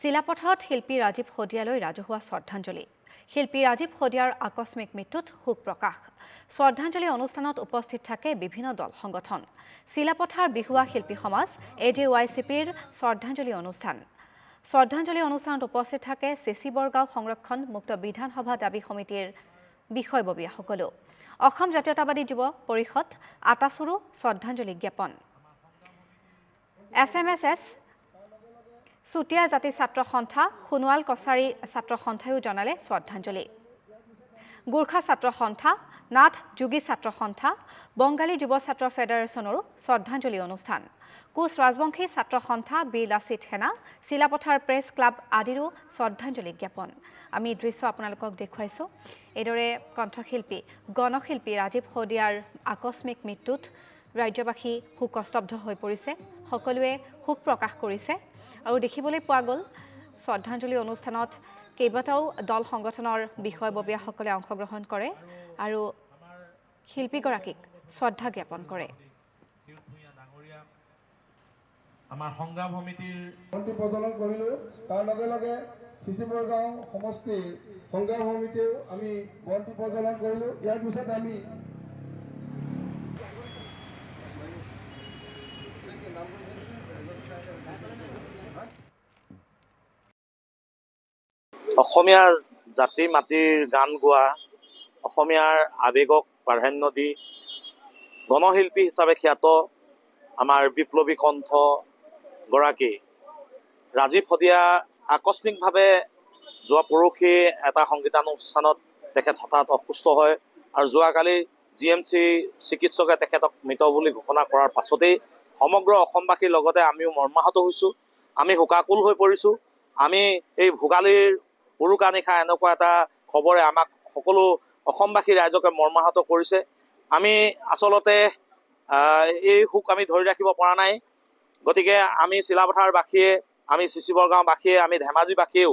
চিলাপথাৰত শিল্পী ৰাজীৱ শদিয়ালৈ ৰাজহুৱা শ্ৰদ্ধাঞ্জলি। শিল্পী ৰাজীৱ শদিয়াৰ আকস্মিক মৃত্যুত শোক প্ৰকাশ। শ্ৰদ্ধাঞ্জলি অনুষ্ঠানত উপস্থিত থাকে বিভিন্ন দল সংগঠন। চিলাপথাৰ বিহুৱা শিল্পী সমাজ AJYCPৰ শ্ৰদ্ধাঞ্জলি অনুষ্ঠান। শ্ৰদ্ধাঞ্জলি অনুষ্ঠানত উপস্থিত থাকে চেচি বৰগাঁও সংৰক্ষণ মুক্ত বিধানসভা দাবী সমিতিৰ বিষয়ববীয়াসকলো। অসম জাতীয়তাবাদী যুৱ পৰিষদ আটাচুৰো শ্ৰদ্ধাঞ্জলি জ্ঞাপন। SMSS চুতীয়া জাতি ছাত্ৰ সন্থা সোণোৱাল কছাৰী ছাত্ৰ সন্থায়ো জনালে শ্ৰদ্ধাঞ্জলি। গোৰ্খা ছাত্ৰ সন্থা নাথ যোগী ছাত্ৰ সন্থা বংগালী যুৱ ছাত্ৰ ফেডাৰেশ্যনৰো শ্ৰদ্ধাঞ্জলি অনুষ্ঠান। কোচ ৰাজবংশী ছাত্ৰ সন্থা বীৰ লাচিত সেনা চিলাপথাৰ প্ৰেছ ক্লাব আদিৰো শ্ৰদ্ধাঞ্জলি জ্ঞাপন। আমি দৃশ্য আপোনালোকক দেখুৱাইছোঁ। এইদৰে কণ্ঠশিল্পী গণশিল্পী ৰাজীৱ শদিয়াৰ আকস্মিক মৃত্যুত ৰাজ্যবাসী শোকস্তব্ধ হৈ পৰিছে। সকলোৱে শোক প্ৰকাশ কৰিছে আৰু দেখিবলৈ পোৱা গ'ল শ্ৰদ্ধাঞ্জলি অনুষ্ঠানত কেইবাটাও দল সংগঠনৰ বিষয়ববীয়াসকলে অংশগ্ৰহণ কৰে আৰু শিল্পীগৰাকীক শ্ৰদ্ধা জ্ঞাপন কৰে। আমাৰ সংগ্ৰাম সমিতিৰ মন্ত্ৰী প্ৰদান কৰিলোঁ। তাৰ লগে লগে চিচি বৰগাঁও সমষ্টিৰ সংগ্ৰাম সমিতিও আমি মন্ত্ৰী প্ৰদান কৰিলোঁ। ইয়াৰ পিছত আমি অসমীয়া জাতি মাটিৰ গান গোৱা, অসমীয়াৰ আৱেগক প্ৰাধান্য দি গণশিল্পী হিচাপে খ্যাত আমাৰ বিপ্লৱী কণ্ঠগৰাকী ৰাজীৱ শদিয়া আকস্মিকভাৱে যোৱা পৰহি এটা সংগীতানুষ্ঠানত তেখেত হঠাৎ অসুস্থ হয় আৰু যোৱাকালি GMC চিকিৎসকে তেখেতক মৃত বুলি ঘোষণা কৰাৰ পাছতেই সমগ্ৰ অসমবাসীৰ লগতে আমিও মৰ্মাহত হৈছোঁ। আমি শোকাকুল হৈ পৰিছোঁ। আমি এই ভোগালীৰ উৰুকা নিশা এনেকুৱা এটা খবৰে আমাক সকলো অসমবাসী ৰাইজকে মৰ্মাহত কৰিছে। আমি আচলতে এই শোক আমি ধৰি ৰাখিব পৰা নাই। গতিকে আমি চিলাপথাৰবাসীয়ে, আমি চিচি বৰগাঁওবাসীয়ে, আমি ধেমাজিবাসীয়েও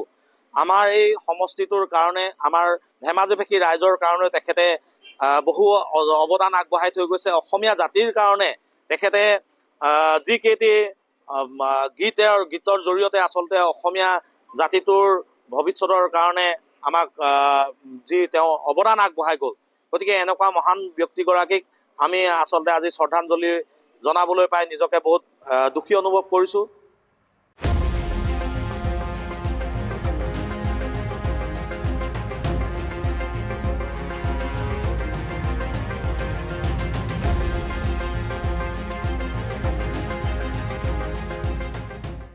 আমাৰ এই সমষ্টিটোৰ কাৰণে, আমাৰ ধেমাজিবাসী ৰাইজৰ কাৰণে তেখেতে বহু অৱদান আগবঢ়াই থৈ গৈছে। অসমীয়া জাতিৰ কাৰণে তেখেতে যিকেইটি গীতৰ জৰিয়তে আচলতে অসমীয়া জাতিটোৰ ভৱিষ্যতৰ কাৰণে আমাক যি তেওঁ অৱদান আগবঢ়াই গ'ল। গতিকে এনেকুৱা মহান ব্যক্তিগৰাকীক আমি আচলতে আজি শ্ৰদ্ধাঞ্জলি জনাবলৈ পাই নিজকে বহুত দুখী অনুভৱ কৰিছোঁ।